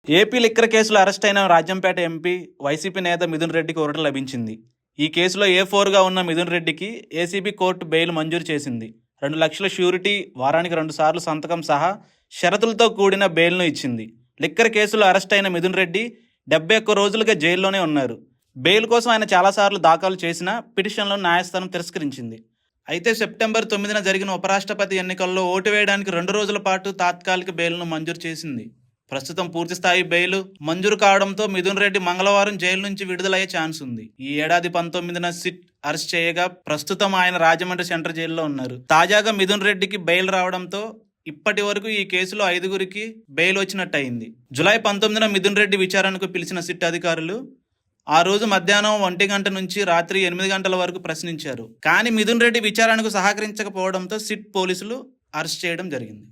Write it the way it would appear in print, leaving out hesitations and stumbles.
AP liquor కేసులో arrest అయిన Rajampet MP YCP నేత మిథున్ రెడ్డికి ఊరట లభించింది. ఈ కేసులో A4గా ఉన్న మిథున్ రెడ్డికి ఏసీబీ కోర్టు బెయిల్ మంజూరు చేసింది. 2 లక్షల ష్యూరిటీ, వారానికి 2 సార్లు సంతకం సహా షరతులతో కూడిన బెయిల్ను ఇచ్చింది. లిక్కర్ కేసులో అరెస్ట్ అయిన మిథున్ రెడ్డి 71 రోజులుగా జైల్లోనే ఉన్నారు. బెయిల్ కోసం ఆయన చాలాసార్లు దాఖలు చేసిన పిటిషన్లను న్యాయస్థానం తిరస్కరించింది. అయితే సెప్టెంబర్ 9న జరిగిన ఉపరాష్ట్రపతి ఎన్నికల్లో ఓటు వేయడానికి 2 రోజుల పాటు తాత్కాలిక బెయిల్ను మంజూరు చేసింది. ప్రస్తుతం పూర్తిస్థాయి బెయిల్ మంజూరు కావడంతో మిథున్ రెడ్డి మంగళవారం జైలు నుంచి విడుదలయ్యే ఛాన్స్ ఉంది. ఈ ఏడాది 19న సిట్ అరెస్ట్ చేయగా ప్రస్తుతం ఆయన రాజమండ్రి సెంట్రల్ జైల్లో ఉన్నారు. తాజాగా మిథున్ రెడ్డికి బెయిల్ రావడంతో ఇప్పటి వరకు ఈ కేసులో 5గురికి బెయిల్ వచ్చినట్టయింది. జూలై 19న మిథున్ రెడ్డి విచారణకు పిలిచిన సిట్ అధికారులు ఆ రోజు మధ్యాహ్నం 1 గంట నుంచి రాత్రి 8 గంటల వరకు ప్రశ్నించారు. కానీ మిథున్ రెడ్డి విచారణకు సహకరించకపోవడంతో సిట్ పోలీసులు అరెస్ట్ చేయడం జరిగింది.